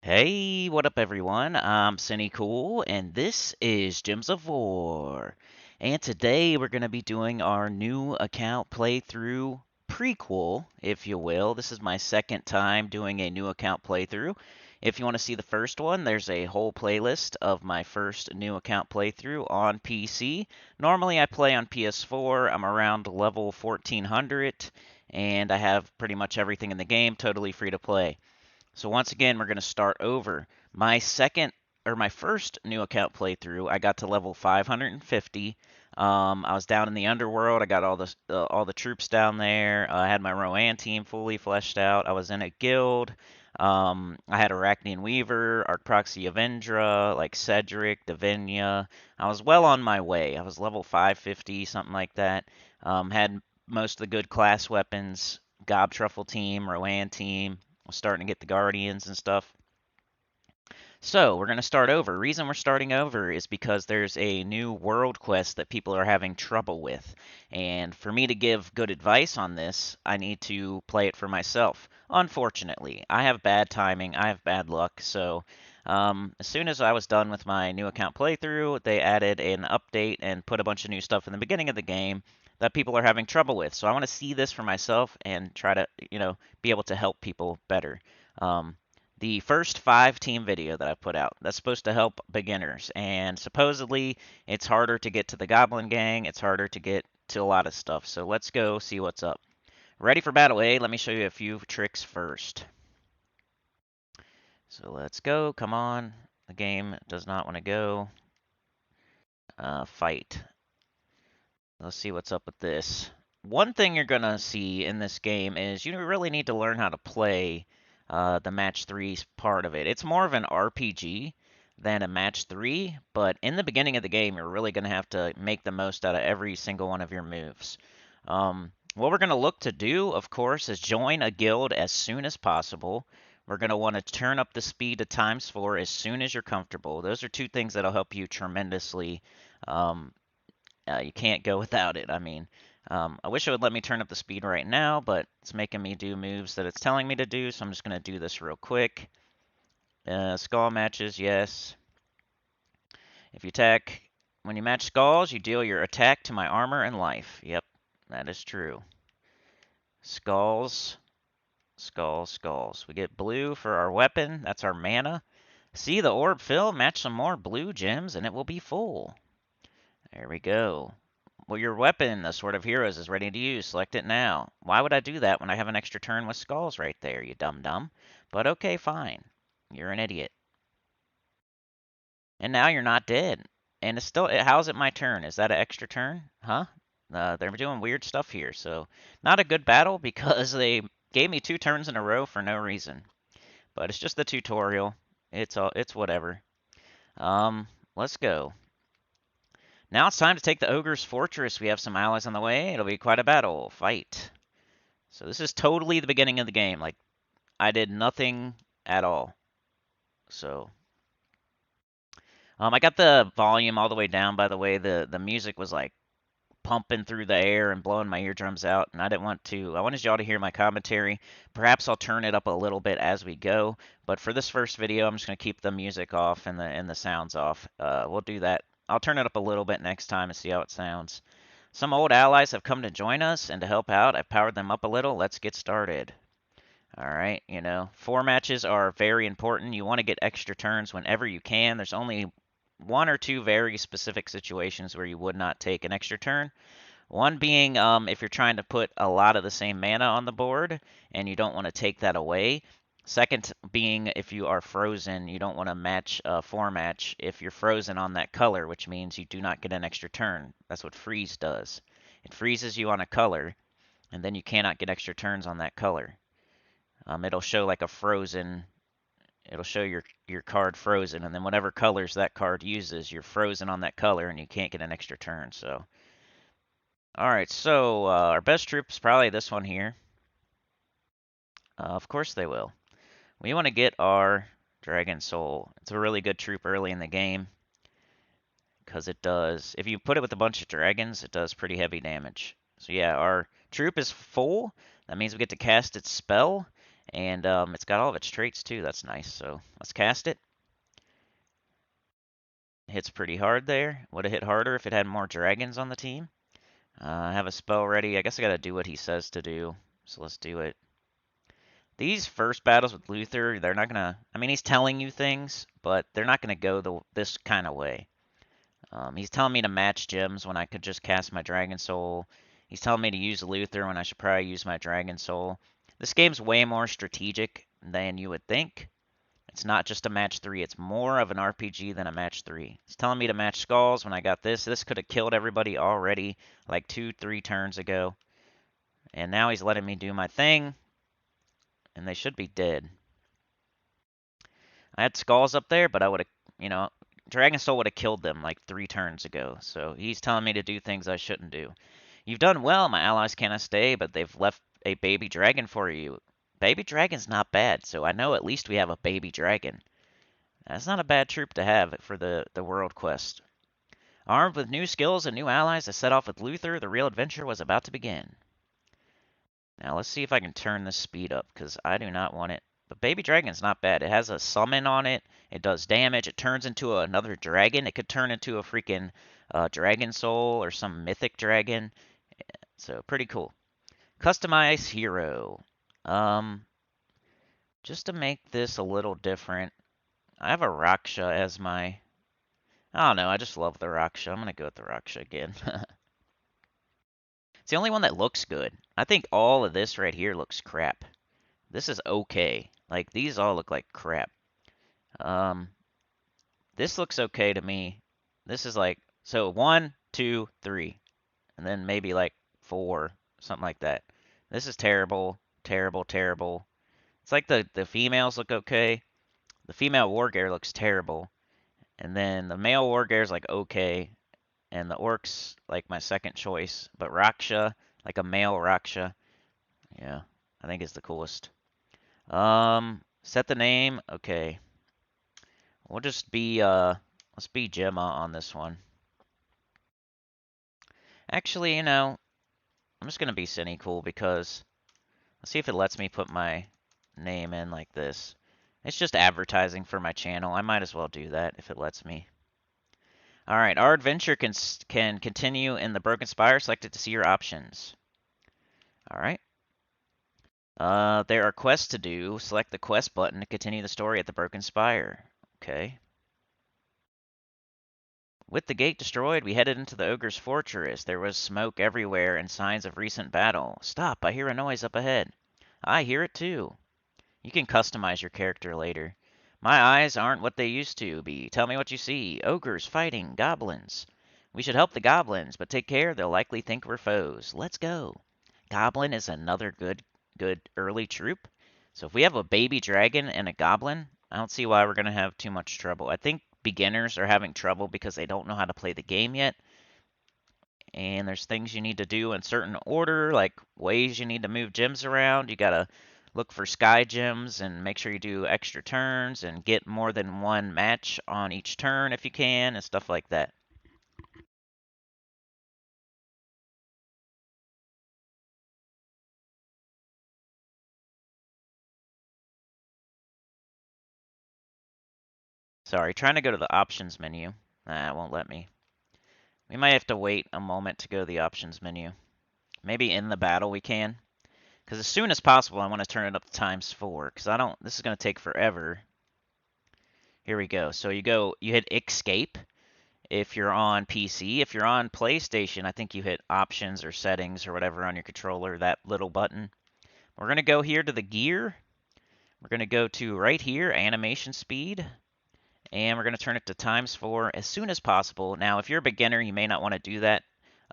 Hey, what up, everyone? I'm Sinnycool, and this is Gems of War. And today we're going to be doing our new account playthrough prequel, if you will. This is my second time doing a new account playthrough. If you want to see the first one, there's a whole playlist of my first new account playthrough on PC. Normally I play on PS4. I'm around level 1400, and I have pretty much everything in the game totally free to play. So once again, we're going to start over. My first new account playthrough, I got to level 550. I was down in the underworld. I got all the troops down there. I had my Rowan team fully fleshed out. I was in a guild. I had Arachnean Weaver, Arcproxy Avendra, like Cedric, Davinia. I was well on my way. I was level 550, something like that. Had most of the good class weapons. Gob Truffle team, Rowan team, was starting to get the Guardians and stuff. So we're going to start over. Reason we're starting over is because there's a new world quest that people are having trouble with. And for me to give good advice on this, I need to play it for myself. Unfortunately, I have bad timing, I have bad luck, so as soon as I was done with my new account playthrough, they added an update and put a bunch of new stuff in the beginning of the game that people are having trouble with. So I want to see this for myself and try to, be able to help people better. Um, the first 5 team video that I put out, that's supposed to help beginners, and supposedly it's harder to get to the Goblin Gang, it's harder to get to a lot of stuff. So let's go see what's up. Ready for battle A? Let me show you a few tricks first. So let's go. Come on. The game does not want to go. Fight. Let's see what's up with this. One thing you're going to see in this game is you really need to learn how to play the match 3 part of it. It's more of an RPG than a match 3, but in the beginning of the game, you're really going to have to make the most out of every single one of your moves. What we're going to look to do, of course, is join a guild as soon as possible. We're going to want to turn up the speed to ×4 as soon as you're comfortable. Those are 2 things that'll help you tremendously. Um, you can't go without it. I mean, I wish it would let me turn up the speed right now, but it's making me do moves that it's telling me to do, so I'm just going to do this real quick. Skull matches, yes. If you attack, when you match skulls, you deal your attack to my armor and life. Yep, that is true. Skulls, skulls, skulls. We get blue for our weapon. That's our mana. See the orb fill? Match some more blue gems and it will be full. There we go. Well, your weapon, the Sword of Heroes, is ready to use. Select it now. Why would I do that when I have an extra turn with skulls right there, you dum-dum? But okay, fine. You're an idiot. And now you're not dead. And it's still, how is it my turn? Is that an extra turn? Huh? They're doing weird stuff here. So, not a good battle because they gave me 2 turns in a row for no reason. But it's just the tutorial. It's whatever. Let's go. Now it's time to take the Ogre's Fortress. We have some allies on the way. It'll be quite a battle. Fight. So this is totally the beginning of the game. Like, I did nothing at all. So, I got the volume all the way down, by the way. The music was like pumping through the air and blowing my eardrums out, and I wanted y'all to hear my commentary. Perhaps I'll turn it up a little bit as we go, but for this first video, I'm just going to keep the music off and the sounds off. We'll do that. I'll turn it up a little bit next time and see how it sounds. Some old allies have come to join us and to help out. I've powered them up a little. Let's get started. All right, 4 matches are very important. You want to get extra turns whenever you can. There's only 1 or 2 very specific situations where you would not take an extra turn. One being if you're trying to put a lot of the same mana on the board and you don't want to take that away. Second being if you are frozen, you don't want to match 4 match if you're frozen on that color, which means you do not get an extra turn. That's what freeze does. It freezes you on a color, and then you cannot get extra turns on that color. It'll show like a frozen, it'll show your card frozen, and then whatever colors that card uses, you're frozen on that color, and you can't get an extra turn. So, all right. So our best troop is probably this one here. Of course they will. We want to get our Dragon Soul. It's a really good troop early in the game because it does. If you put it with a bunch of dragons, it does pretty heavy damage. So yeah, our troop is full. That means we get to cast its spell. And it's got all of its traits too. That's nice. So let's cast it. Hits pretty hard there. Would have hit harder if it had more dragons on the team. I have a spell ready. I guess I gotta do what he says to do. So let's do it. These first battles with Luther, they're not gonna. I mean, he's telling you things, but they're not gonna go this kind of way. He's telling me to match gems when I could just cast my Dragon Soul. He's telling me to use Luther when I should probably use my Dragon Soul. This game's way more strategic than you would think. It's not just a match 3, it's more of an RPG than a match 3. It's telling me to match Skulls when I got this. This could have killed everybody already like 2-3 turns ago. And now he's letting me do my thing. And they should be dead. I had Skulls up there, but I would have, Dragon Soul would have killed them like 3 turns ago. So he's telling me to do things I shouldn't do. You've done well. My allies cannot stay, but they've left a baby dragon for you. Baby dragon's not bad, so I know at least we have a baby dragon. That's not a bad troop to have for the world quest. Armed with new skills and new allies, I set off with Luther. The real adventure was about to begin. Now let's see if I can turn this speed up, because I do not want it. But Baby Dragon's not bad. It has a summon on it. It does damage. It turns into another dragon. It could turn into a freaking Dragon Soul or some mythic dragon. So pretty cool. Customize hero. Just to make this a little different, I have a Raksha as my... I don't know, I just love the Raksha. I'm going to go with the Raksha again. It's the only one that looks good. I think all of this right here looks crap. This is okay. Like, these all look like crap. This looks okay to me. This is like, so 1, 2, 3. And then maybe like 4, something like that. This is terrible, terrible, terrible. It's like the females look okay. The female Wargear looks terrible. And then the male Wargear is like okay. And the Orcs, like my second choice. But Raksha, like a male Raksha. Yeah, I think is the coolest. Set the name. Okay. We'll just be, let's be Gemma on this one. Actually, I'm just going to be Sinnycool because let's see if it lets me put my name in like this. It's just advertising for my channel. I might as well do that if it lets me. All right, our adventure can continue in the Broken Spire. Select it to see your options. All right. There are quests to do. Select the quest button to continue the story at the Broken Spire. Okay. With the gate destroyed, we headed into the ogre's fortress. There was smoke everywhere and signs of recent battle. Stop, I hear a noise up ahead. I hear it too. You can customize your character later. My eyes aren't what they used to be. Tell me what you see. Ogres fighting goblins. We should help the goblins, but take care, they'll likely think we're foes. Let's go. Goblin is another good early troop. So if we have a baby dragon and a goblin, I don't see why we're going to have too much trouble. I think beginners are having trouble because they don't know how to play the game yet. And there's things you need to do in certain order, like ways you need to move gems around. You got to look for sky gems and make sure you do extra turns and get more than one match on each turn if you can and stuff like that. Sorry, trying to go to the options menu. Nah, it won't let me. We might have to wait a moment to go to the options menu. Maybe in the battle we can. Because as soon as possible, I want to turn it up to ×4. Because this is going to take forever. Here we go. So you hit escape if you're on PC. If you're on PlayStation, I think you hit options or settings or whatever on your controller, that little button. We're going to go here to the gear. We're going to go to right here, animation speed. And we're going to turn it to ×4 as soon as possible. Now, if you're a beginner, you may not want to do that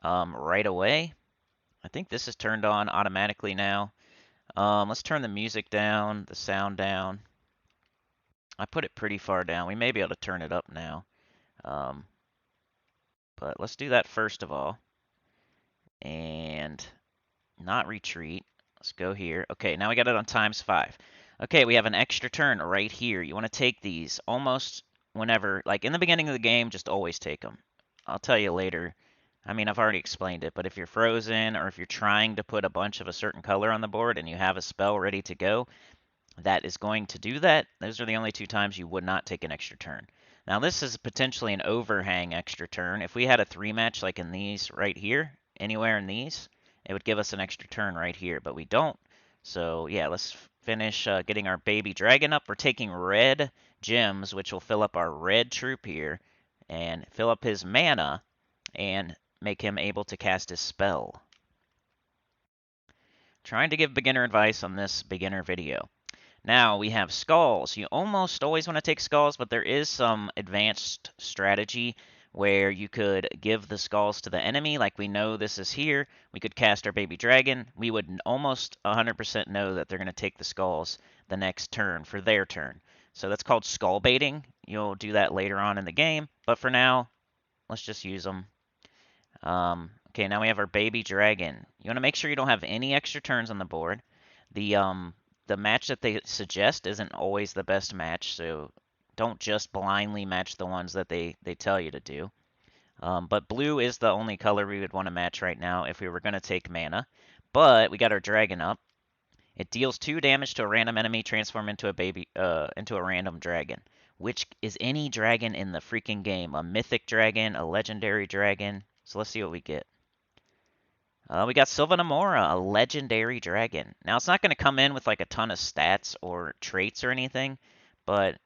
right away. I think this is turned on automatically now. Let's turn the music down, the sound down. I put it pretty far down. We may be able to turn it up now. But let's do that first of all. And not retreat. Let's go here. Okay, now we got it on ×5. Okay, we have an extra turn right here. You want to take these almost whenever, like in the beginning of the game, just always take them. I'll tell you later. I mean, I've already explained it, but if you're frozen or if you're trying to put a bunch of a certain color on the board and you have a spell ready to go, that is going to do that. Those are the only two times you would not take an extra turn. Now this is potentially an overhang extra turn. If we had a 3-match like in these right here, anywhere in these, it would give us an extra turn right here, but we don't. So yeah, let's finish getting our baby dragon up. We're taking red gems, which will fill up our red troop here, and fill up his mana, and make him able to cast his spell. Trying to give beginner advice on this beginner video. Now we have skulls. You almost always want to take skulls, but there is some advanced strategy where you could give the skulls to the enemy. Like we know this is here. We could cast our baby dragon. We would almost 100% know that they're going to take the skulls the next turn for their turn. So that's called skull baiting. You'll do that later on in the game. But for now, let's just use them. Okay, now we have our baby dragon. You want to make sure you don't have any extra turns on the board. The match that they suggest isn't always the best match, so don't just blindly match the ones that they tell you to do. But blue is the only color we would want to match right now if we were going to take mana. But we got our dragon up. It deals 2 damage to a random enemy, transform into a random dragon, which is any dragon in the freaking game. A mythic dragon, a legendary dragon. So let's see what we get. We got Sylvanamora, a legendary dragon. Now, it's not going to come in with like a ton of stats or traits or anything, but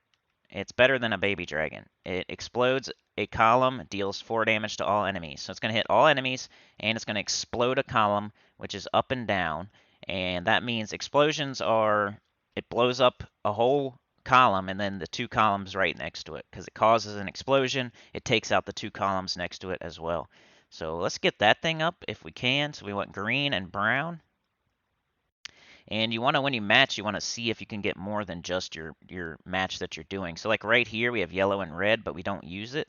it's better than a baby dragon. It explodes a column, deals 4 damage to all enemies. So it's going to hit all enemies, and it's going to explode a column, which is up and down. And that means explosions are, it blows up a whole column and then the 2 columns right next to it. Because it causes an explosion, it takes out the 2 columns next to it as well. So let's get that thing up if we can. So we want green and brown. And you want to, when you match, you want to see if you can get more than just your match that you're doing. So like right here, we have yellow and red, but we don't use it.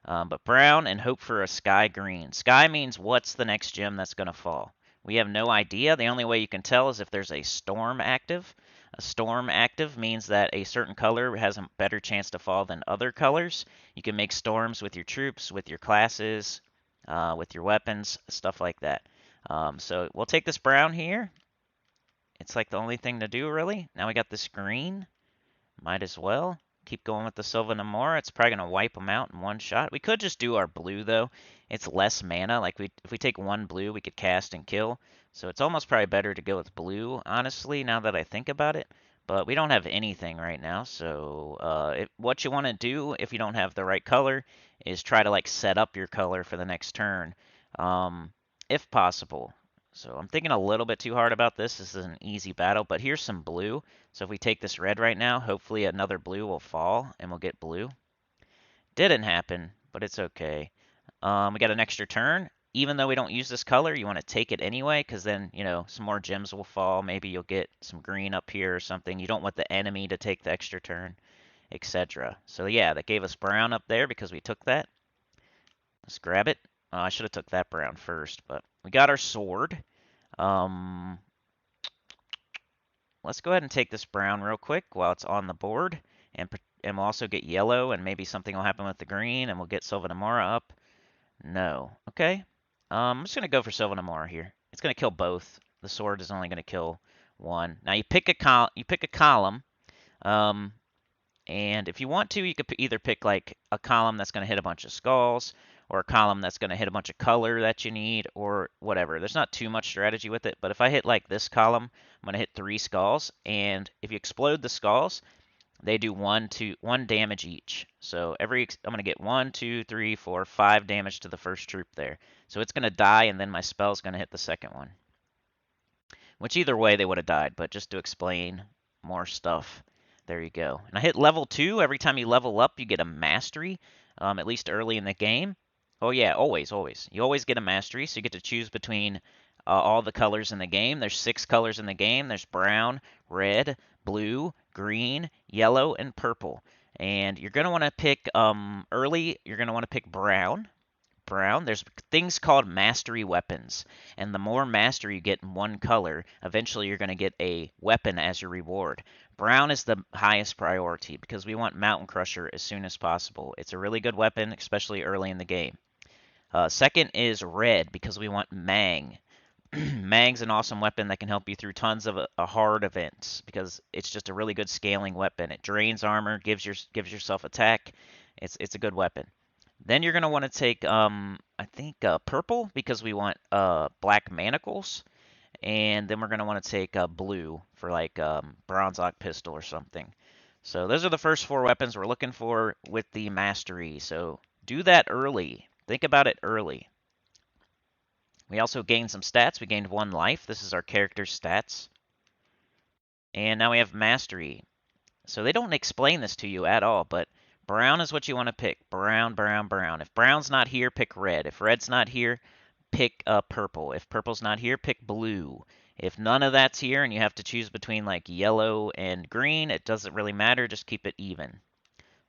But brown, and hope for a sky green. Sky means what's the next gem that's going to fall. We have no idea. The only way you can tell is if there's a storm active. A storm active means that a certain color has a better chance to fall than other colors. You can make storms with your troops, with your classes, with your weapons, stuff like that. So we'll take this brown here. It's like the only thing to do, really. Now we got this green. Might as well. Keep going with the Sylvanamora. It's probably going to wipe them out in one shot. We could just do our blue, though. It's less mana. Like, if we take one blue, we could cast and kill. So it's almost probably better to go with blue, honestly, now that I think about it. But we don't have anything right now, so what you want to do if you don't have the right color is try to, like, set up your color for the next turn, if possible. So I'm thinking a little bit too hard about this. This is an easy battle, but here's some blue. So if we take this red right now, hopefully another blue will fall, and we'll get blue. Didn't happen, but it's okay. We got an extra turn. Even though we don't use this color, you want to take it anyway, because then, you know, some more gems will fall. Maybe you'll get some green up here or something. You don't want the enemy to take the extra turn, etc. So yeah, that gave us brown up there because we took that. Let's grab it. I should have took that brown first, but we got our sword. Let's go ahead and take this brown real quick while it's on the board, and we'll also get yellow, and maybe something will happen with the green, and we'll get Sylvanamora up. No. Okay. I'm just gonna go for Sylvanamora here. It's gonna kill both. The sword is only gonna kill one. Now you pick a column. And if you want to, you could either pick like a column that's going to hit a bunch of skulls, or a column that's going to hit a bunch of color that you need, or whatever. There's not too much strategy with it, but if I hit like this column, I'm going to hit 3 skulls, and if you explode the skulls, they do 1 damage each. So I'm going to get 1, 2, 3, 4, 5 damage to the first troop there. So it's going to die, and then my spell's going to hit the second one. Which either way they would have died, but just to explain more stuff. There you go. And I hit level 2. Every time you level up, you get a mastery, at least early in the game. Oh yeah, always, always. You always get a mastery, so you get to choose between all the colors in the game. There's 6 colors in the game. There's brown, red, blue, green, yellow, and purple. And you're going to want to pick, early, you're going to want to pick brown. There's things called mastery weapons, and the more mastery you get in one color, eventually you're going to get a weapon as your reward. Brown is the highest priority because we want Mountain Crusher as soon as possible. It's a really good weapon, especially early in the game. Second is red because we want Mang. Mag's an awesome weapon that can help you through tons of hard events because it's just a really good scaling weapon. It drains armor, gives yourself attack. It's a good weapon. Then you're gonna want to take I think purple because we want black manacles, and then we're gonna want to take blue for like bronze lock pistol or something. So those are the first four weapons we're looking for with the mastery. So do that early. Think about it early. We also gained some stats. We gained 1 life. This is our character's stats. And now we have mastery. So they don't explain this to you at all, but brown is what you want to pick. Brown, brown, brown. If brown's not here, pick red. If red's not here, pick purple. If purple's not here, pick blue. If none of that's here and you have to choose between like yellow and green, it doesn't really matter. Just keep it even.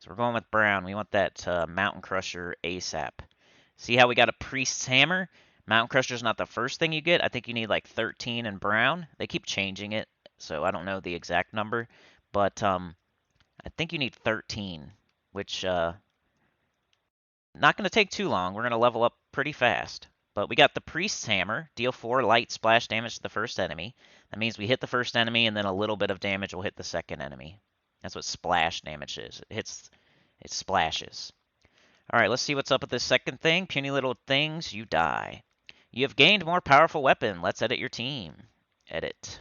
So we're going with brown. We want that Mountain Crusher ASAP. See how we got a Priest's Hammer? Mountain Crusher's not the first thing you get. I think you need like 13 in brown. They keep changing it, so I don't know the exact number. But I think you need 13, which not going to take too long. We're going to level up pretty fast. But we got the Priest's Hammer. Deal 4 light splash damage to the first enemy. That means we hit the first enemy, and then a little bit of damage will hit the second enemy. That's what splash damage is. It splashes. All right, let's see what's up with this second thing. Puny little things, you die. You have gained more powerful weapon. Let's edit your team. Edit.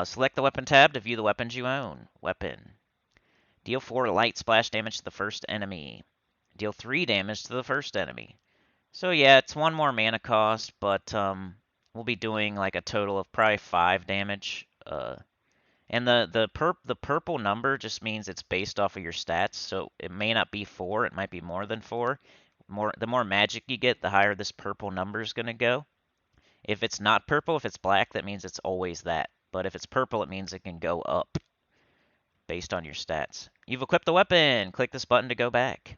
Select the weapon tab to view the weapons you own. Weapon. Deal 4 light splash damage to the first enemy. Deal 3 damage to the first enemy. So yeah, it's 1 more mana cost, but we'll be doing like a total of probably 5 damage. And the purple number just means it's based off of your stats, so it may not be 4, it might be more than 4. The more magic you get, the higher this purple number is going to go. If it's not purple, if it's black, that means it's always that. But if it's purple, it means it can go up based on your stats. You've equipped the weapon. Click this button to go back.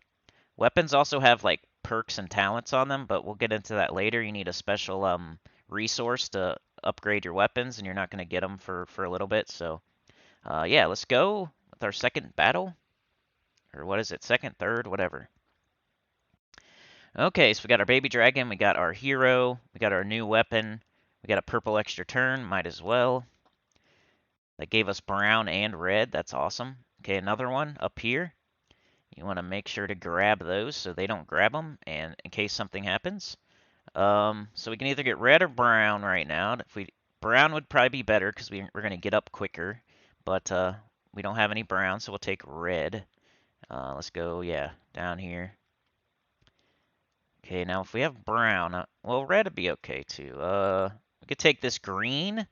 Weapons also have like perks and talents on them, but we'll get into that later. You need a special resource to upgrade your weapons, and you're not going to get them for a little bit. So yeah, let's go with our second battle. Or what is it? Second, third, whatever. Okay, so we got our baby dragon, we got our hero, we got our new weapon, we got a purple extra turn, might as well. That gave us brown and red, that's awesome. Okay, another one up here. You want to make sure to grab those so they don't grab them, and in case something happens. So we can either get red or brown right now. Brown would probably be better because we're going to get up quicker, but we don't have any brown, so we'll take red. Let's go, yeah, down here. Okay, now if we have brown, well, red would be okay too. We could take this green,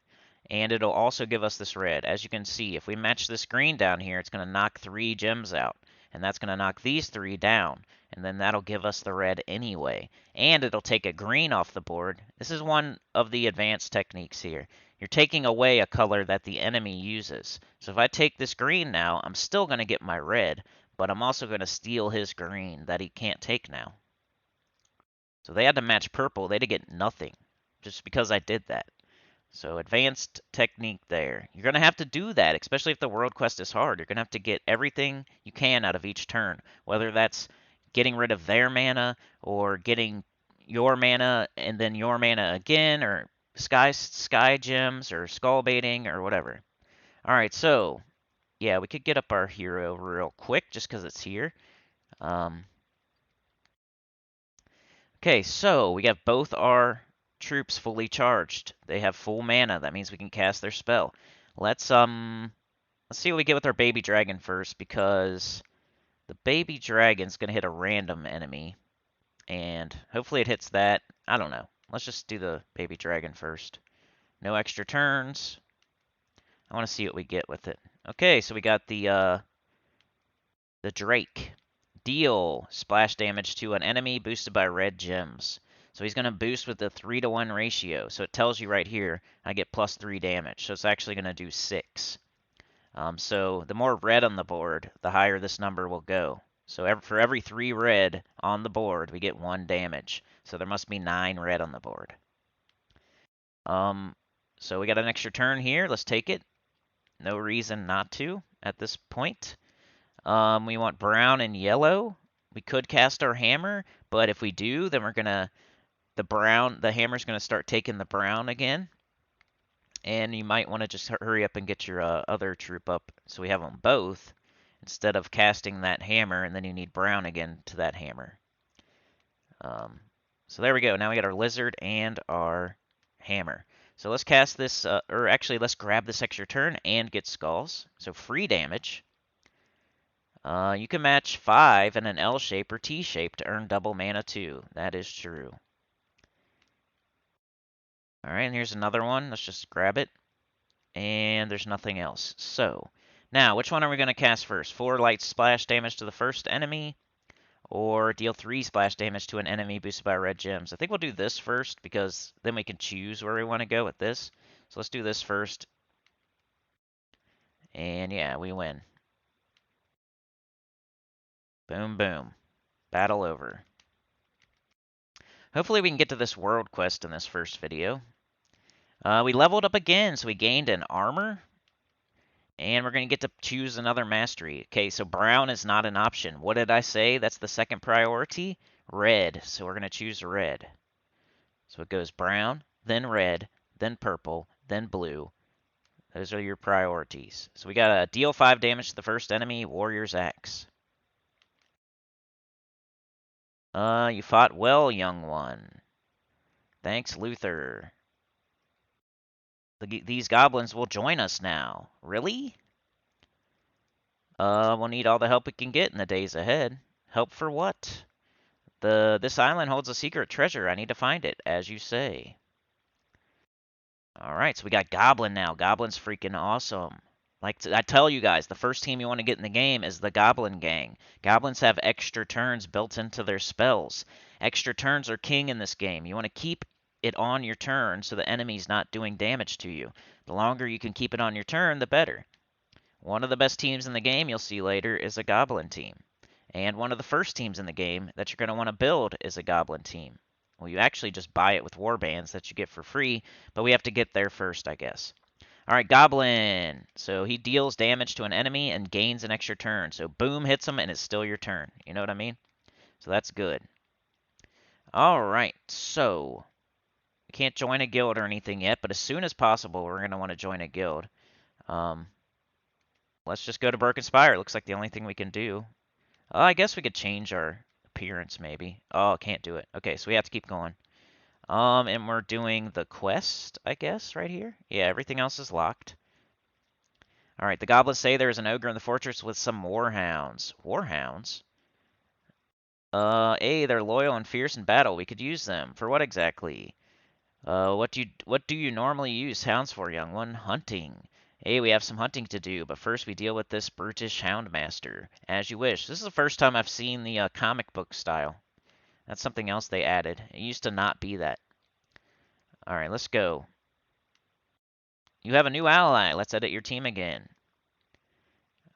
and it'll also give us this red. As you can see, if we match this green down here, it's going to knock 3 gems out, and that's going to knock these 3 down, and then that'll give us the red anyway. And it'll take a green off the board. This is one of the advanced techniques here. You're taking away a color that the enemy uses. So if I take this green now, I'm still going to get my red, but I'm also going to steal his green that he can't take now. So they had to match purple. They'd get nothing just because I did that. So advanced technique there. You're going to have to do that, especially if the world quest is hard. You're going to have to get everything you can out of each turn, whether that's getting rid of their mana or getting your mana and then your mana again, or sky gems or skull baiting or whatever. All right, so yeah, we could get up our hero real quick just because it's here. Okay, so we have both our troops fully charged. They have full mana. That means we can cast their spell. Let's see what we get with our baby dragon first, because the baby dragon's gonna hit a random enemy, and hopefully it hits that. I don't know. Let's just do the baby dragon first. No extra turns. I want to see what we get with it. Okay, so we got the Drake. Deal splash damage to an enemy boosted by red gems. So he's going to boost with the 3-to-1 ratio. So it tells you right here, I get plus 3 damage. So it's actually going to do 6. So the more red on the board, the higher this number will go. So for every 3 red on the board, we get 1 damage. So there must be 9 red on the board. So we got an extra turn here. Let's take it. No reason not to at this point. We want brown and yellow. We could cast our hammer, but if we do, then we're going to the hammer's going to start taking the brown again. And you might want to just hurry up and get your other troop up so we have them both instead of casting that hammer and then you need brown again to that hammer. So there we go. Now we got our lizard and our hammer. So let's cast this, or actually let's grab this extra turn and get skulls. So free damage. You can match 5 in an L shape or T shape to earn double mana too. That is true. Alright, and here's another one. Let's just grab it. And there's nothing else. So, now, which one are we going to cast first? 4 light splash damage to the first enemy, or deal 3 splash damage to an enemy boosted by red gems? I think we'll do this first, because then we can choose where we want to go with this. So let's do this first. And yeah, we win. Boom, boom. Battle over. Hopefully we can get to this world quest in this first video. We leveled up again, so we gained an armor. And we're going to get to choose another mastery. Okay, so brown is not an option. What did I say? That's the second priority. Red. So we're going to choose red. So it goes brown, then red, then purple, then blue. Those are your priorities. So we got to deal 5 damage to the first enemy, Warrior's Axe. You fought well, young one. Thanks, Luther. These goblins will join us now. Really? We'll need all the help we can get in the days ahead. Help for what? This island holds a secret treasure. I need to find it, as you say. Alright, so we got Goblin now. Goblin's freaking awesome. Like I tell you guys, the first team you want to get in the game is the Goblin Gang. Goblins have extra turns built into their spells. Extra turns are king in this game. You want to keep it on your turn so the enemy's not doing damage to you. The longer you can keep it on your turn, the better. One of the best teams in the game you'll see later is a Goblin team. And one of the first teams in the game that you're going to want to build is a Goblin team. Well, you actually just buy it with warbands that you get for free, but we have to get there first, I guess. Alright, Goblin. So he deals damage to an enemy and gains an extra turn. So boom hits him and it's still your turn. You know what I mean? So that's good. Alright, so we can't join a guild or anything yet, but as soon as possible, we're going to want to join a guild. Let's just go to Broken Spire. Looks like the only thing we can do. I guess we could change our appearance, maybe. Oh, can't do it. Okay, so we have to keep going. And we're doing the quest, I guess, right here. Yeah, everything else is locked. Alright, the goblins say there is an ogre in the fortress with some warhounds. Warhounds? Hey, they're loyal and fierce in battle. We could use them. For what exactly? What do you normally use hounds for, young one? Hunting. Hey, we have some hunting to do, but first we deal with this brutish houndmaster. As you wish. This is the first time I've seen the comic book style. That's something else they added. It used to not be that. Alright, let's go. You have a new ally. Let's edit your team again.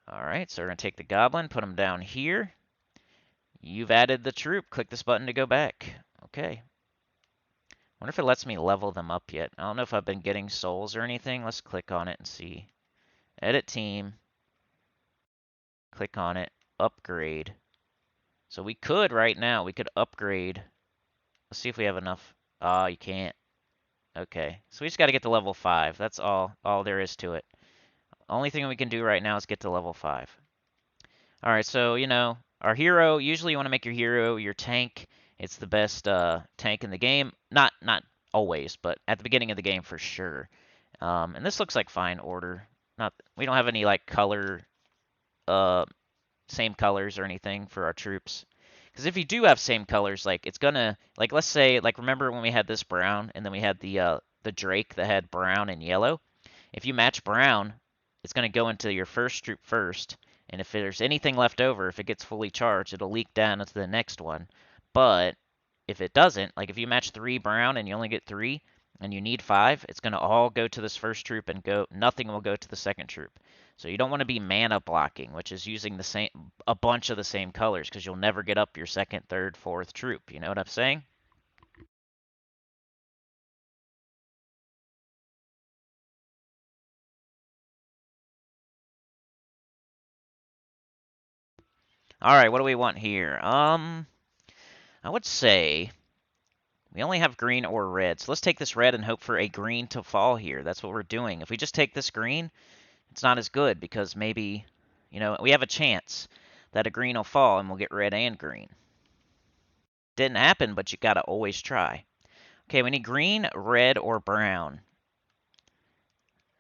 Alright, so we're going to take the goblin, put him down here. You've added the troop. Click this button to go back. Okay. Wonder if it lets me level them up yet. I don't know if I've been getting souls or anything. Let's click on it and see. Edit team. Click on it. Upgrade. So we could right now. We could upgrade. Let's see if we have enough. Oh, you can't. Okay. So we just got to get to level 5. That's all there is to it. Only thing we can do right now is get to level 5. Alright, so, you know, our hero, usually you want to make your hero your tank. It's the best tank in the game. Not always, but at the beginning of the game for sure. And this looks like fine order. We don't have any like color, same colors or anything for our troops. Because if you do have same colors, like it's gonna, like let's say, like remember when we had this brown and then we had the Drake that had brown and yellow. If you match brown, it's gonna go into your first troop first. And if there's anything left over, if it gets fully charged, it'll leak down into the next one. But if it doesn't, like if you match 3 brown and you only get 3 and you need 5, it's going to all go to this first troop and nothing will go to the second troop. So you don't want to be mana blocking, which is using a bunch of the same colors because you'll never get up your second, third, fourth troop. You know what I'm saying? All right, what do we want here? I would say We only have green or red, so let's take this red and hope for a green to fall here. That's what we're doing. If we just take this green, it's not as good because maybe, we have a chance that a green will fall and we'll get red and green. Didn't happen, but you gotta always try. Okay, we need green, red, or brown.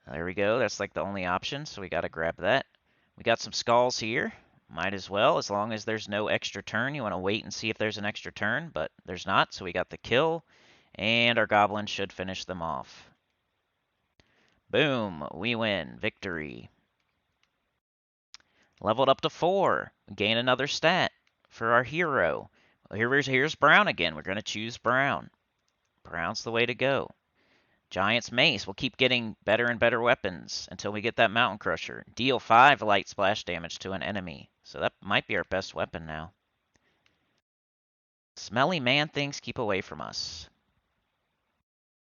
There we go. That's like the only option, so we gotta grab that. We got some skulls here. Might as well, as long as there's no extra turn. You want to wait and see if there's an extra turn, but there's not, so we got the kill, and our goblin should finish them off. Boom, we win. Victory. Leveled up to 4. Gain another stat for our hero. Well, here's Brown again. We're going to choose Brown. Brown's the way to go. Giant's Mace. We'll keep getting better and better weapons until we get that Mountain Crusher. Deal 5 light splash damage to an enemy. So that might be our best weapon now. Smelly man things keep away from us.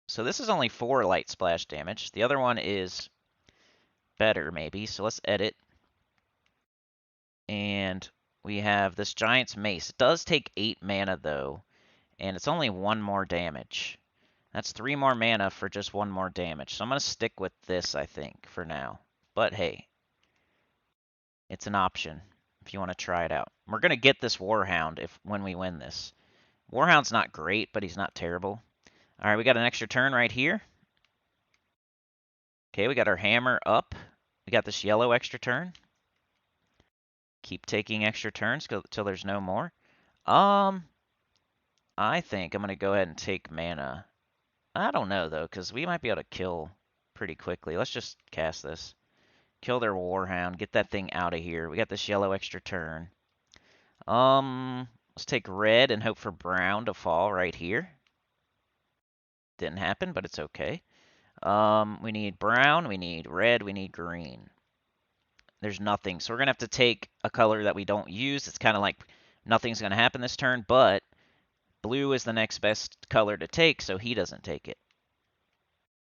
So this is only 4 light splash damage. The other one is better, maybe. So let's edit. And we have this Giant's Mace. It does take 8 mana, though. And it's only 1 more damage. That's 3 more mana for just 1 more damage. So I'm going to stick with this, I think, for now. But hey, it's an option if you want to try it out. We're going to get this Warhound when we win this. Warhound's not great, but he's not terrible. All right, we got an extra turn right here. Okay, we got our hammer up. We got this yellow extra turn. Keep taking extra turns till there's no more. I think I'm going to go ahead and take mana. I don't know, though, because we might be able to kill pretty quickly. Let's just cast this. Kill their Warhound. Get that thing out of here. We got this yellow extra turn. Let's take red and hope for brown to fall right here. Didn't happen, but it's okay. We need brown, we need red, we need green. There's nothing, so we're going to have to take a color that we don't use. It's kind of like nothing's going to happen this turn, but blue is the next best color to take, so he doesn't take it.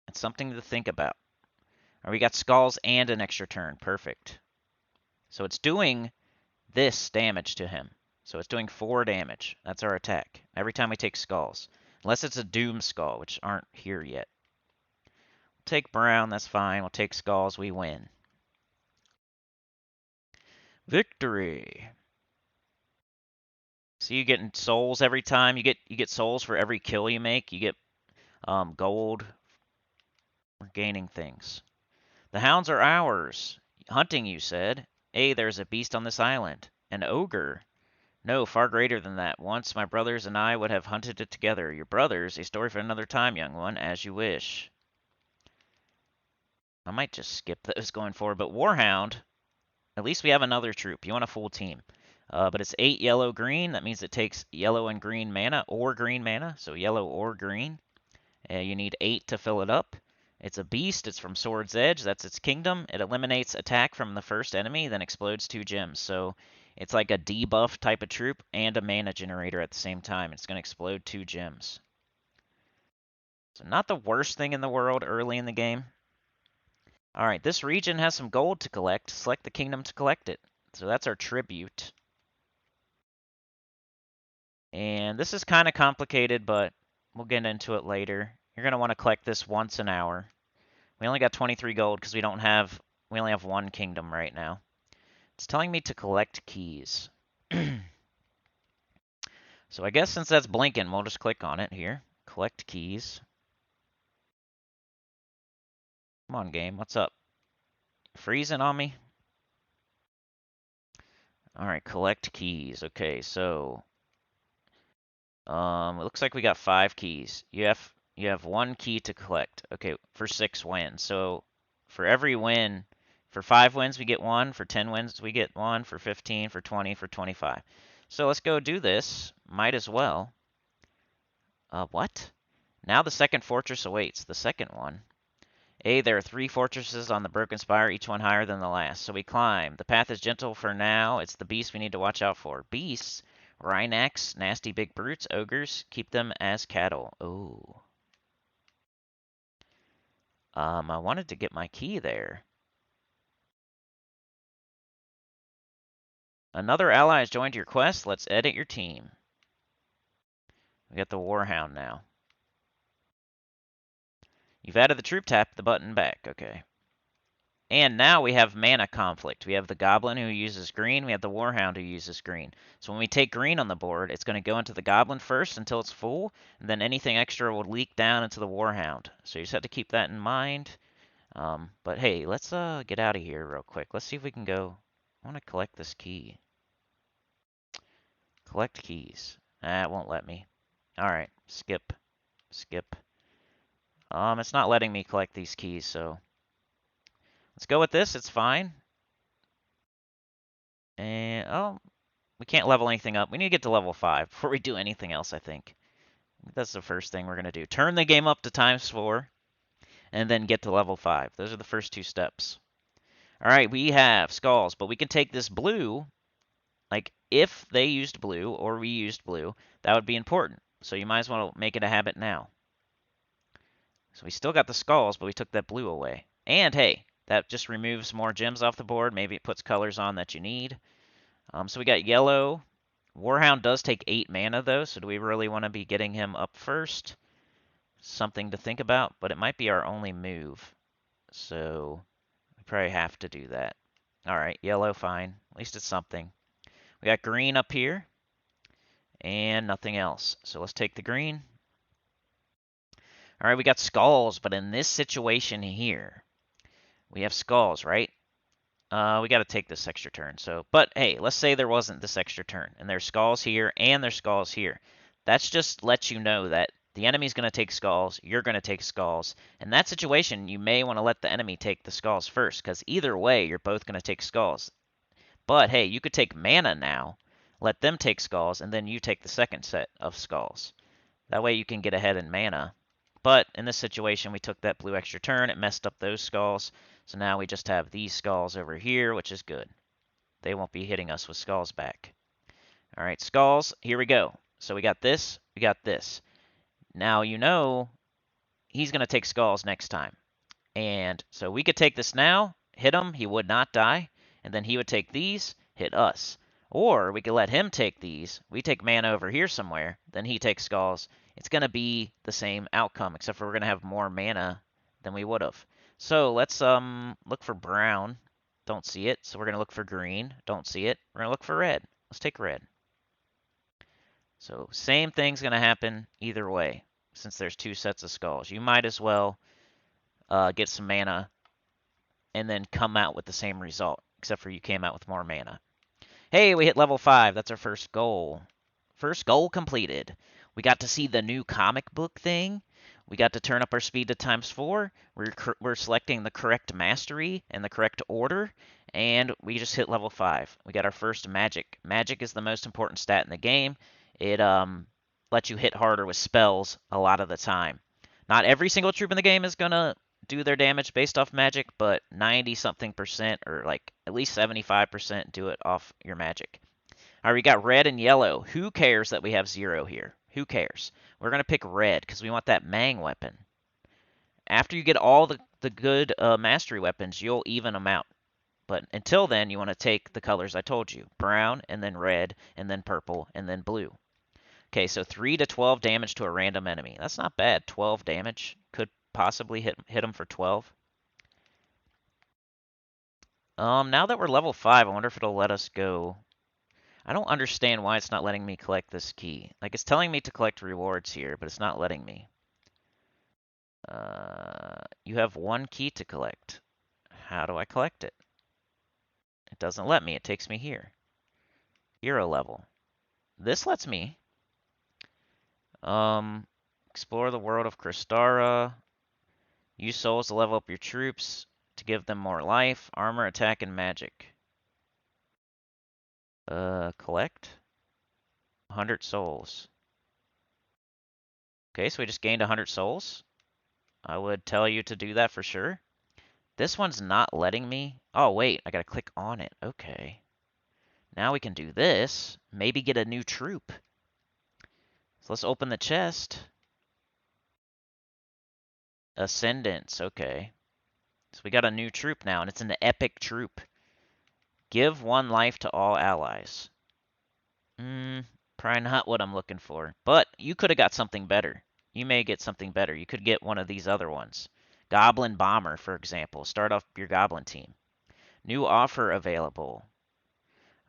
It's something to think about. All right, we got skulls and an extra turn. Perfect. So it's doing this damage to him. So it's doing 4 damage. That's our attack. Every time we take skulls. Unless it's a doom skull, which aren't here yet. We'll take brown, that's fine. We'll take skulls, we win. Victory. So you getting souls every time. You get souls for every kill you make. You get gold. We're gaining things. The hounds are ours. Hunting, you said. Hey, there's a beast on this island. An ogre. No, far greater than that. Once my brothers and I would have hunted it together. Your brothers, a story for another time, young one, as you wish. I might just skip those going forward, but Warhound, at least we have another troop. You want a full team. But it's 8 yellow green. That means it takes yellow and green mana, or green mana, so yellow or green. You need 8 to fill it up. It's a beast. It's from Sword's Edge. That's its kingdom. It eliminates attack from the first enemy, then explodes 2 gems. So it's like a debuff type of troop and a mana generator at the same time. It's going to explode 2 gems. So not the worst thing in the world early in the game. All right, this region has some gold to collect. Select the kingdom to collect it. So that's our tribute. And this is kind of complicated, but we'll get into it later. You're going to want to collect this once an hour. We only got 23 gold because we only have 1 kingdom right now. It's telling me to collect keys. So I guess since that's blinking, we'll just click on it here. Collect keys. Come on, game. What's up? Freezing on me? All right, collect keys. Okay, so it looks like we got 5 keys. You have 1 key to collect. Okay, for 6 wins. So for every win, for 5 wins we get 1, for 10 wins we get 1, for 15, for 20, for 25. So let's go do this. Might as well. What? Now the second fortress awaits. The second one. There are 3 fortresses on the Broken Spire, each one higher than the last. So we climb. The path is gentle for now. It's the beasts we need to watch out for. Beasts? Rhynacs, nasty big brutes, ogres, keep them as cattle. Oh. I wanted to get my key there. Another ally has joined your quest. Let's edit your team. We got the Warhound now. You've added the troop, tap the button back. Okay. And now we have mana conflict. We have the Goblin who uses green. We have the Warhound who uses green. So when we take green on the board, it's going to go into the Goblin first until it's full, and then anything extra will leak down into the Warhound. So you just have to keep that in mind. But hey, let's get out of here real quick. Let's see if we can go. I want to collect this key. Collect keys. Ah, it won't let me. All right, skip, skip. It's not letting me collect these keys, so let's go with this. It's fine. And oh, we can't level anything up. We need to get to level 5 before we do anything else, I think. That's the first thing we're going to do. Turn the game up to ×4 and then get to level 5. Those are the first 2 steps. All right, we have skulls, but we can take this blue. Like, if they used blue or we used blue, that would be important. So you might as well make it a habit now. So we still got the skulls, but we took that blue away. And hey, that just removes more gems off the board. Maybe it puts colors on that you need. So we got yellow. Warhound does take 8 mana, though, so do we really want to be getting him up first? Something to think about, but it might be our only move. So we probably have to do that. All right, yellow, fine. At least it's something. We got green up here, and nothing else. So let's take the green. All right, we got skulls, but in this situation here, we have skulls, right? We got to take this extra turn. So, but hey, let's say there wasn't this extra turn, and there's skulls here, and there's skulls here. That's just lets you know that the enemy's going to take skulls, you're going to take skulls. In that situation, you may want to let the enemy take the skulls first, because either way, you're both going to take skulls. But hey, you could take mana now, let them take skulls, and then you take the second set of skulls. That way you can get ahead in mana. But in this situation, we took that blue extra turn. It messed up those skulls. So now we just have these skulls over here, which is good. They won't be hitting us with skulls back. All right, skulls, here we go. So we got this, we got this. Now you know he's going to take skulls next time. And so we could take this now, hit him, he would not die. And then he would take these, hit us. Or we could let him take these. We take mana over here somewhere, then he takes skulls. It's going to be the same outcome, except for we're going to have more mana than we would have. So let's look for brown. Don't see it. So we're going to look for green. Don't see it. We're going to look for red. Let's take red. So same thing's going to happen either way, since there's 2 sets of skulls. You might as well get some mana and then come out with the same result, except for you came out with more mana. Hey, we hit level 5. That's our first goal. First goal completed. We got to see the new comic book thing. We got to turn up our speed to ×4. We're selecting the correct mastery and the correct order, and we just hit level 5. We got our first magic. Magic is the most important stat in the game. It lets you hit harder with spells a lot of the time. Not every single troop in the game is going to do their damage based off magic, but 90-something% or like at least 75% do it off your magic. All right, we got red and yellow. Who cares that we have 0 here? Who cares? We're going to pick red because we want that Mang weapon. After you get all the good mastery weapons, you'll even them out. But until then, you want to take the colors I told you. Brown, and then red, and then purple, and then blue. Okay, so 3 to 12 damage to a random enemy. That's not bad. 12 damage. Could possibly hit them for 12. Now that we're level 5, I wonder if it'll let us go. I don't understand why it's not letting me collect this key. Like, it's telling me to collect rewards here, but it's not letting me. You have 1 key to collect. How do I collect it? It doesn't let me. It takes me here. Hero level. This lets me. Explore the world of Crystara. Use souls to level up your troops to give them more life, armor, attack, and magic. Collect 100 souls. Okay, so we just gained 100 souls. I would tell you to do that for sure. This one's not letting me. Oh, wait, I gotta click on it. Okay. Now we can do this. Maybe get a new troop. So let's open the chest. Ascendants, okay. So we got a new troop now, and it's an epic troop. Give 1 life to all allies. Probably not what I'm looking for. But you could have got something better. You may get something better. You could get one of these other ones. Goblin Bomber, for example. Start off your Goblin team. New offer available.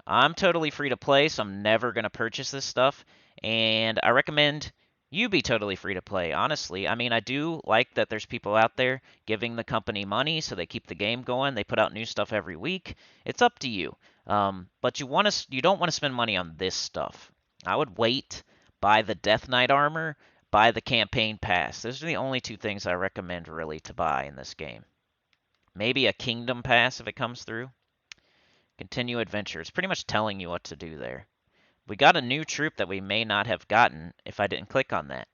I'm totally free to play, so I'm never going to purchase this stuff. And I recommend you be totally free to play, honestly. I mean, I do like that there's people out there giving the company money so they keep the game going. They put out new stuff every week. It's up to you. But you don't want to spend money on this stuff. I would wait, buy the Death Knight armor, buy the campaign pass. Those are the only two things I recommend really to buy in this game. Maybe a kingdom pass if it comes through. Continue adventure. It's pretty much telling you what to do there. We got a new troop that we may not have gotten if I didn't click on that.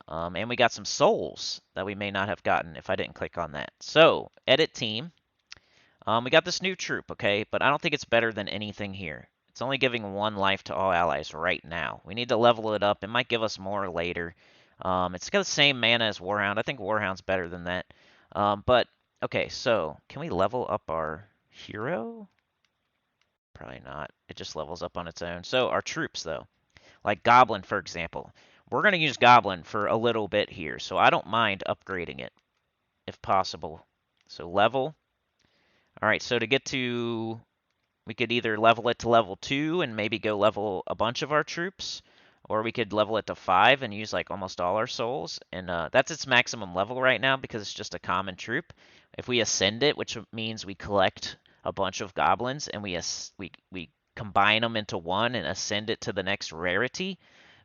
And we got some souls that we may not have gotten if I didn't click on that. So, edit team. We got this new troop, okay? But I don't think it's better than anything here. It's only giving 1 life to all allies right now. We need to level it up. It might give us more later. It's got the same mana as Warhound. I think Warhound's better than that. But, okay, so can we level up our hero? Probably not. It just levels up on its own. So our troops, though, like Goblin, for example, we're going to use Goblin for a little bit here. So I don't mind upgrading it if possible. So level. All right, so to get to, we could either level it to level 2 and maybe go level a bunch of our troops, or we could level it to 5 and use like almost all our souls. And that's its maximum level right now because it's just a common troop. If we ascend it, which means we collect a bunch of goblins and we combine them into one and ascend it to the next rarity,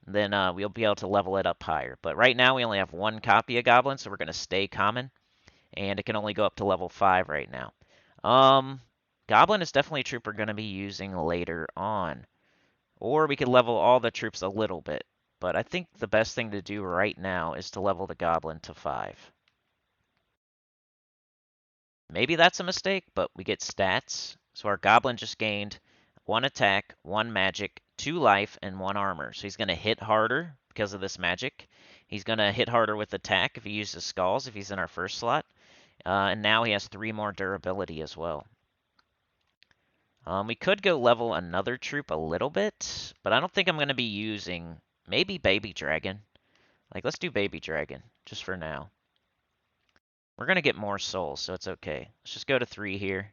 then we'll be able to level it up higher. But right now we only have 1 copy of goblin, so we're going to stay common, and it can only go up to level 5 right now. Goblin is definitely a troop we're going to be using later on. Or we could level all the troops a little bit. But I think the best thing to do right now is to level the Goblin to 5. Maybe that's a mistake, but we get stats. So our Goblin just gained 1 attack, 1 magic, 2 life, and 1 armor. So he's going to hit harder because of this magic. He's going to hit harder with attack if he uses skulls, if he's in our first slot. And now he has 3 more durability as well. We could go level another troop a little bit, but I don't think I'm going to be using, maybe Baby Dragon. Like, let's do Baby Dragon, just for now. We're going to get more souls, so it's okay. Let's just go to 3 here.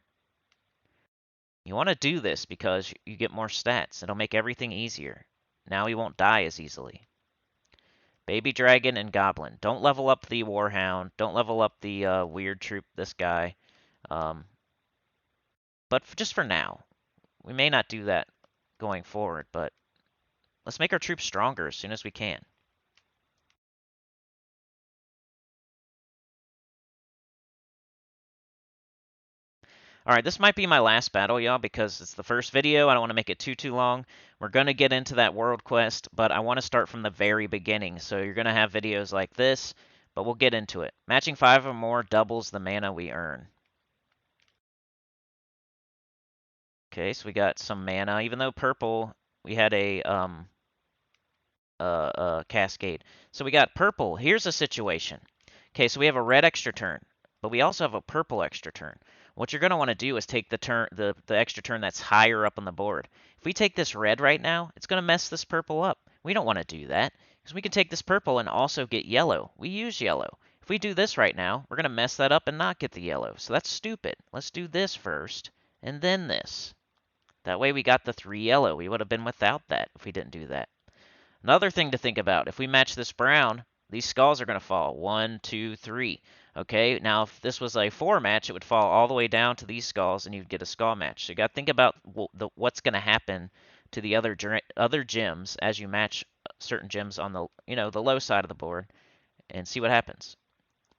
You want to do this because you get more stats. It'll make everything easier. Now he won't die as easily. Baby Dragon and Goblin. Don't level up the Warhound. Don't level up the weird troop, this guy. But just for now. We may not do that going forward, but let's make our troops stronger as soon as we can. All right, this might be my last battle, y'all, because it's the first video. I don't want to make it too long. We're going to get into that world quest, but I want to start from the very beginning. So you're going to have videos like this, but we'll get into it. Matching 5 or more doubles the mana we earn. Okay, so we got some mana. Even though purple, we had a cascade. So we got purple. Here's a situation. Okay, so we have a red extra turn, but we also have a purple extra turn. What you're going to want to do is take the extra turn that's higher up on the board. If we take this red right now, it's going to mess this purple up. We don't want to do that because we can take this purple and also get yellow. We use yellow. If we do this right now, we're going to mess that up and not get the yellow. So that's stupid. Let's do this first and then this. That way we got the 3 yellow. We would have been without that if we didn't do that. Another thing to think about, if we match this brown, these skulls are going to fall. 1, 2, 3. Okay, now if this was a 4 match, it would fall all the way down to these skulls, and you'd get a skull match. So you got to think about what's going to happen to the other gems as you match certain gems on the the low side of the board, and see what happens.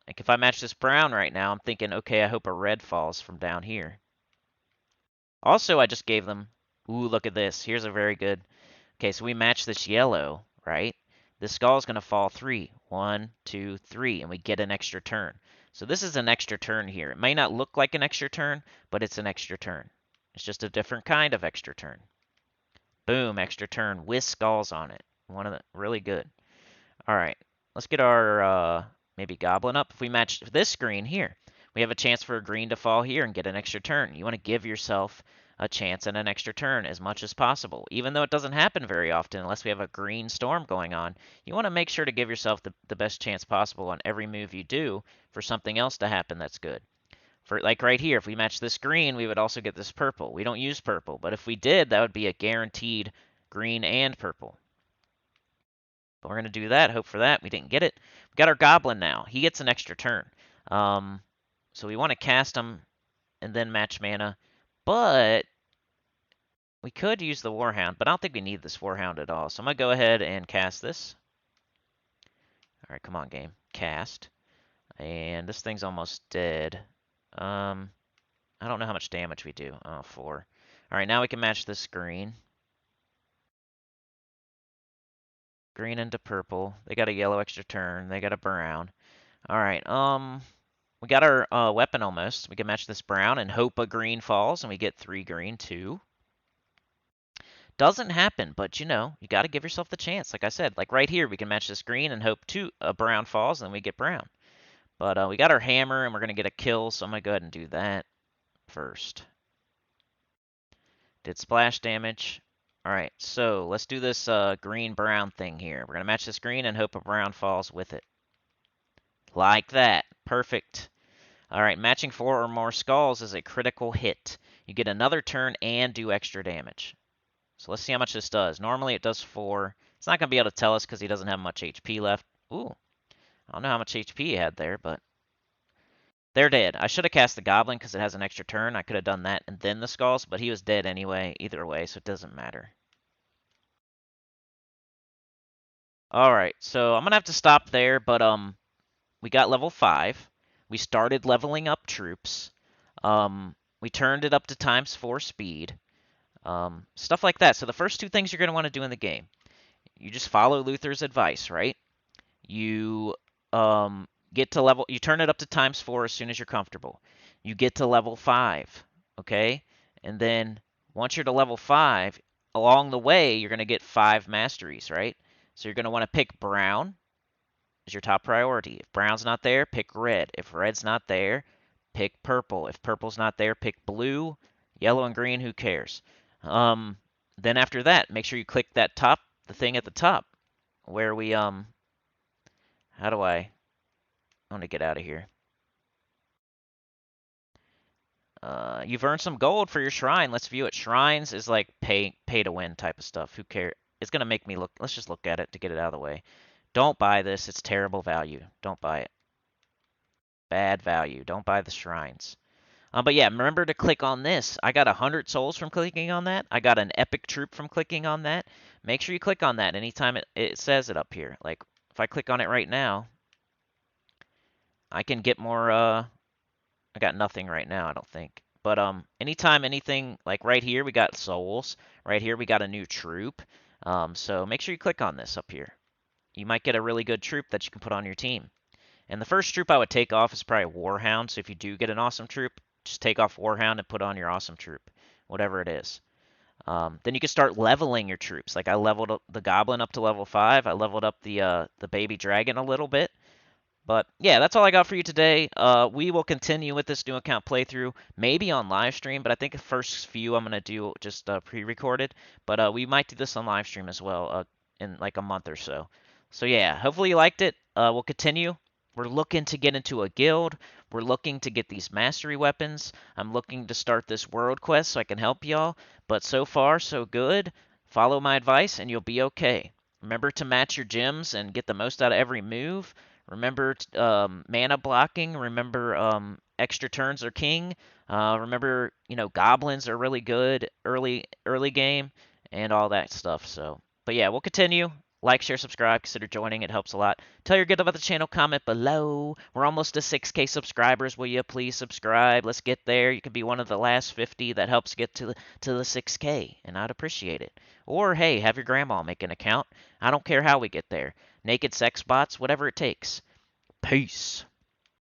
Like if I match this brown right now, I'm thinking, okay, I hope a red falls from down here. Also, I just gave them, ooh, look at this. Here's a very good. Okay, so we match this yellow, right? The skull is going to fall 3. 1, 2, 3, and we get an extra turn. So this is an extra turn here. It may not look like an extra turn, but it's an extra turn. It's just a different kind of extra turn. Boom, extra turn with skulls on it. One of the really good. All right, let's get our maybe goblin up. If we match this green here, we have a chance for a green to fall here and get an extra turn. You want to give yourself a chance at an extra turn as much as possible. Even though it doesn't happen very often unless we have a green storm going on, you want to make sure to give yourself the best chance possible on every move you do for something else to happen that's good. For like right here, if we match this green, we would also get this purple. We don't use purple, but if we did, that would be a guaranteed green and purple. But we're going to do that, hope for that. We didn't get it. We got our goblin now. He gets an extra turn. So we want to cast him and then match mana. But we could use the Warhound, but I don't think we need this Warhound at all. So I'm going to go ahead and cast this. All right, come on, game. Cast. And this thing's almost dead. I don't know how much damage we do. Oh, 4. All right, now we can match this green. Green into purple. They got a yellow extra turn. They got a brown. All right, we got our weapon almost. We can match this brown and hope a green falls, and we get 3 green too. Doesn't happen, but you know, you got to give yourself the chance. Like I said, like right here, we can match this green and hope a brown falls, and then we get brown. But we got our hammer, and we're going to get a kill, so I'm going to go ahead and do that first. Did splash damage. All right, so let's do this green-brown thing here. We're going to match this green and hope a brown falls with it. Like that. Perfect. All right, matching 4 or more skulls is a critical hit. You get another turn and do extra damage. So let's see how much this does. Normally it does 4. It's not going to be able to tell us because he doesn't have much HP left. Ooh, I don't know how much HP he had there, but they're dead. I should have cast the goblin because it has an extra turn. I could have done that and then the skulls, but he was dead anyway, either way, so it doesn't matter. All right, so I'm going to have to stop there, but we got level 5. We started leveling up troops. We turned it up to ×4 speed. Stuff like that. So the first 2 things you're going to want to do in the game, you just follow Luther's advice, right? You get to level, you turn it up to ×4 as soon as you're comfortable. You get to level 5, okay? And then once you're to level 5, along the way, you're going to get 5 masteries, right? So you're going to want to pick brown as your top priority. If brown's not there, pick red. If red's not there, pick purple. If purple's not there, pick blue. Yellow and green, who cares? Then after that, make sure you click that the thing at the top, where we, how do I want to get out of here. You've earned some gold for your shrine. Let's view it. Shrines is like pay to win type of stuff. Who cares? It's going to make me look, let's just look at it to get it out of the way. Don't buy this. It's terrible value. Don't buy it. Bad value. Don't buy the shrines. But yeah, remember to click on this. I got 100 souls from clicking on that. I got an epic troop from clicking on that. Make sure you click on that anytime it says it up here. Like, if I click on it right now, I can get more, I got nothing right now, I don't think. But anytime anything, like right here, we got souls. Right here, we got a new troop. So make sure you click on this up here. You might get a really good troop that you can put on your team. And the first troop I would take off is probably Warhound. So if you do get an awesome troop, just take off Warhound and put on your awesome troop, whatever it is. Then you can start leveling your troops. Like I leveled up the Goblin up to level 5. I leveled up the Baby Dragon a little bit. But yeah, that's all I got for you today. We will continue with this new account playthrough, maybe on live stream, but I think the first few I'm going to do just pre-recorded. But we might do this on live stream as well in like a month or so. So yeah, hopefully you liked it. We'll continue. We're looking to get into a guild. We're looking to get these mastery weapons. I'm looking to start this world quest so I can help y'all. But so far, so good. Follow my advice and you'll be okay. Remember to match your gems and get the most out of every move. Remember mana blocking. Remember extra turns are king. Remember, you know, goblins are really good early game and all that stuff. So, but yeah, we'll continue. Like, share, subscribe. Consider joining. It helps a lot. Tell your good about the channel. Comment below. We're almost to 6K subscribers. Will you please subscribe? Let's get there. You could be one of the last 50 that helps get to the 6K, and I'd appreciate it. Or, hey, have your grandma make an account. I don't care how we get there. Naked sex bots, whatever it takes. Peace.